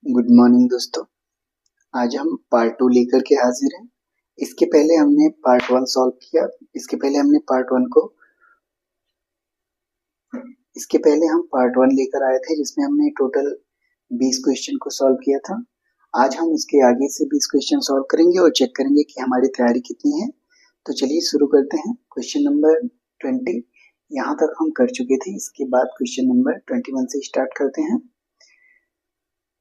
Good morning दोस्तों। आज हम पार्ट 2 लेकर के हाजिर हैं। इसके पहले हमने पार्ट 1 सॉल्व किया। इसके पहले हम पार्ट 1 लेकर आए थे जिसमें हमने टोटल 20 क्वेश्चन को सॉल्व किया था। आज हम उसके आगे से 20 क्वेश्चन सॉल्व करेंगे और चेक करेंगे कि हमारी तैयारी कितनी है। तो चलिए शुरू करते हैं। क्वेश्चन नंबर 20 यहाँ तक हम कर चुके थे। इसके बाद क्वेश्चन नंबर 21 से स्टार्ट करते हैं।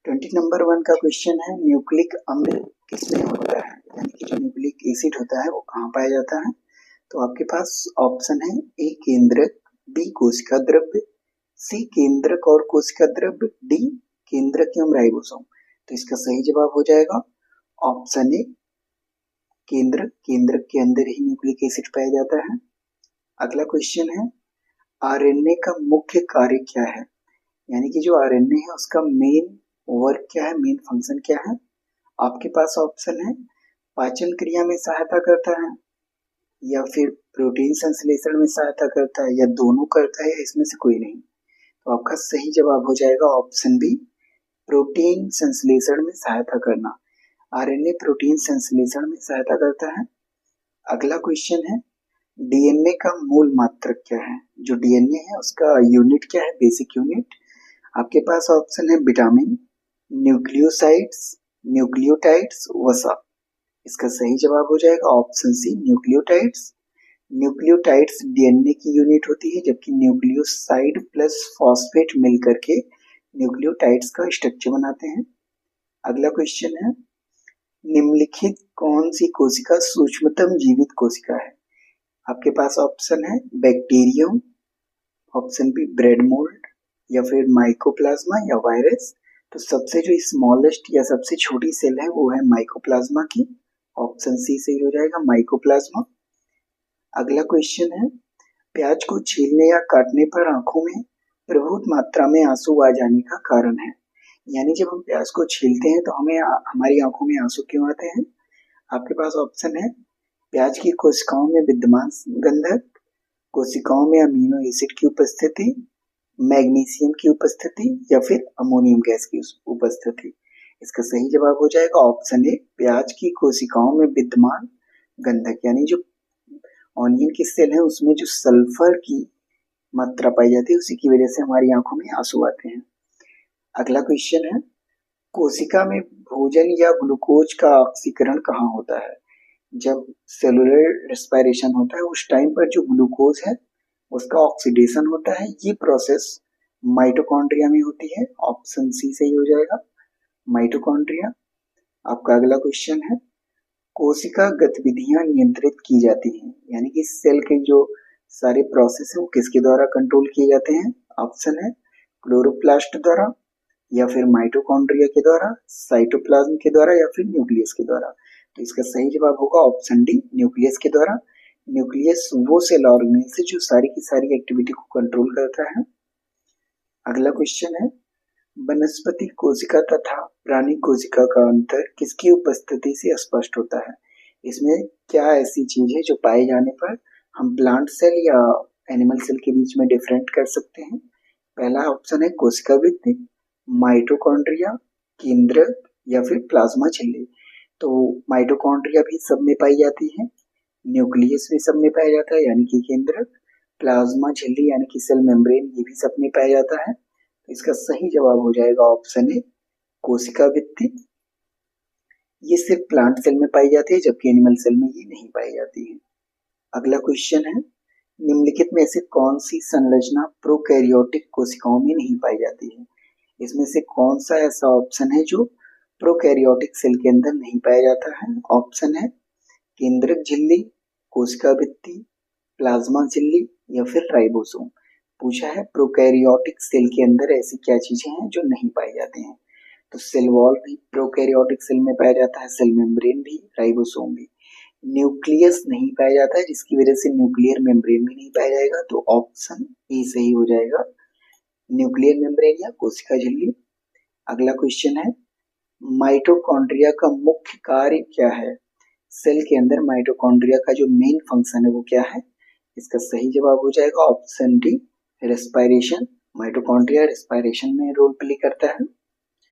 20 नंबर 1 का क्वेश्चन है, न्यूक्लिक अम्ल किसमें होता है, यानी कि जो न्यूक्लिक एसिड होता है वो कहाँ पाया जाता है। तो आपके पास ऑप्शन है, ए केंद्रक, बी कोशिका द्रव्य, सी केंद्रक और कोशिका द्रव्य, डी केंद्रक एवं राइबोसोम। तो इसका सही जवाब हो जाएगा ऑप्शन ए केंद्रक। केंद्रक के अंदर ही न्यूक्लिक एसिड पाया जाता है। अगला क्वेश्चन है, आरएनए का मुख्य कार्य क्या है, यानी कि जो आरएनए है उसका मेन वर्क क्या है, मेन फंक्शन क्या है। आपके पास ऑप्शन है, पाचन क्रिया में सहायता करता है, या फिर प्रोटीन संश्लेषण में सहायता करता है, या दोनों करता है, या इसमें से कोई नहीं। तो आपका सही जवाब हो जाएगा ऑप्शन बी, प्रोटीन संश्लेषण में सहायता करना। आरएनए प्रोटीन संश्लेषण में सहायता करता है। अगला क्वेश्चन है, डीएनए का मूल मात्रक क्या है। जो डीएनए है उसका यूनिट क्या है, बेसिक यूनिट। आपके पास ऑप्शन है, विटामिन, न्यूक्लियोसाइड्स, न्यूक्लियोटाइड्स, वसा। इसका सही जवाब हो जाएगा option C, nucleotides. Nucleotides DNA की यूनिट होती है, जबकि न्यूक्लियोसाइड प्लस फॉस्फेट मिलकर के न्यूक्लियोटाइड्स का स्ट्रक्चर बनाते हैं। अगला क्वेश्चन है, निम्नलिखित कौन सी कोशिका सूक्ष्मतम जीवित कोशिका है। आपके पास ऑप्शन है, bacterium, option B bread mould, या फिर माइकोप्लाज्मा या वायरस। तो सबसे जो स्मॉलेस्ट या सबसे छोटी सेल है वो है माइकोप्लाज्मा की। ऑप्शन सी सही हो जाएगा, माइकोप्लाज्मा। अगला क्वेश्चन है, प्याज को छीलने या काटने पर आंखों में प्रभुत मात्रा में आंसू आ जाने का कारण है, यानी जब हम प्याज को छीलते हैं तो हमें हमारी आंखों में आंसू क्यों आते हैं। आपके पास ऑप्शन है, प्याज की कोशिकाओं में विद्यमान गंधक, कोशिकाओं में अमीनो एसिड की उपस्थिति, मैग्नीशियम की उपस्थिति, या फिर अमोनियम गैस की उपस्थिति। इसका सही जवाब हो जाएगा ऑप्शन ए, प्याज की कोशिकाओं में विद्यमान गंधक, यानी जो ऑनियन की सेल है उसमें जो सल्फर की मात्रा पाई जाती है उसी की वजह से हमारी आंखों में आंसू आते हैं। अगला क्वेश्चन है, कोशिका में भोजन या ग्लूकोज का ऑक्सीकरण कहाँ होता है। जब सेलुलर रेस्पिरेशन होता है उस टाइम पर जो ग्लूकोज है उसका ऑक्सीडेशन होता है। ये प्रोसेस माइटोकॉन्ड्रिया में होती है। ऑप्शन सी सही हो जाएगा, माइटोकॉन्ड्रिया। आपका अगला क्वेश्चन है, कोशिका गतिविधियां नियंत्रित की जाती हैं, यानी कि सेल के जो सारे प्रोसेस है वो किसके द्वारा कंट्रोल किए जाते हैं। ऑप्शन है, क्लोरोप्लास्ट द्वारा, या फिर माइटोकॉन्ड्रिया के द्वारा, साइटोप्लाज्म के द्वारा, या फिर न्यूक्लियस के द्वारा। तो इसका सही जवाब होगा ऑप्शन डी, न्यूक्लियस के द्वारा। न्यूक्लियस वो सेल ऑर्गेनेल से जो सारी की सारी एक्टिविटी को कंट्रोल करता है। अगला क्वेश्चन है, वनस्पति कोशिका तथा प्राणी कोशिका का अंतर किसकी उपस्थिति से स्पष्ट होता है। इसमें क्या ऐसी चीज है जो पाए जाने पर हम प्लांट सेल या एनिमल सेल के बीच में डिफरेंट कर सकते हैं। पहला ऑप्शन है, कोशिका भित्ति, माइटोकॉन्ड्रिया, केंद्रक, या फिर प्लाज्मा झिल्ली। तो माइटोकॉन्ड्रिया भी सब में पाई जाती है, न्यूक्लियस भी सब में पाया जाता है यानी कि केंद्रक, प्लाज्मा झिल्ली यानी कि सेल मेम्ब्रेन ये भी सब में पाया जाता है। तो इसका सही जवाब हो जाएगा ऑप्शन ए, कोशिका भित्ति। ये सिर्फ प्लांट सेल में पाई जाती है जबकि एनिमल सेल में ये नहीं पाई जाती है। अगला क्वेश्चन है, निम्नलिखित में से कौन सी संरचना प्रोकैरियोटिक कोशिकाओं में नहीं पाई जाती है। इसमें से कौन सा ऐसा ऑप्शन है जो प्रोकैरियोटिक सेल के अंदर नहीं पाया जाता है। ऑप्शन है, केंद्रक झिल्ली, कोशिका भित्ति, प्लाज्मा झिल्ली, या फिर राइबोसोम। पूछा है प्रोकैरियोटिक सेल के अंदर ऐसी क्या चीजें हैं जो नहीं पाई जाती हैं। तो सेल वॉल भी प्रोकैरियोटिक सेल में पाया जाता है, सेल मेम्ब्रेन भी, राइबोसोम भी। न्यूक्लियस नहीं पाया जाता है जिसकी वजह से न्यूक्लियर मेम्ब्रेन भी नहीं पाया जाएगा। तो ऑप्शन ए सही हो जाएगा, न्यूक्लियर मेम्ब्रेन या कोशिका झिल्ली। अगला क्वेश्चन है, माइटोकॉन्ड्रिया का मुख्य कार्य क्या है। सेल के अंदर माइटोकॉन्ड्रिया का जो मेन फंक्शन है वो क्या है। इसका सही जवाब हो जाएगा option D, respiration. Mitochondria respiration में रोल प्ले करता है।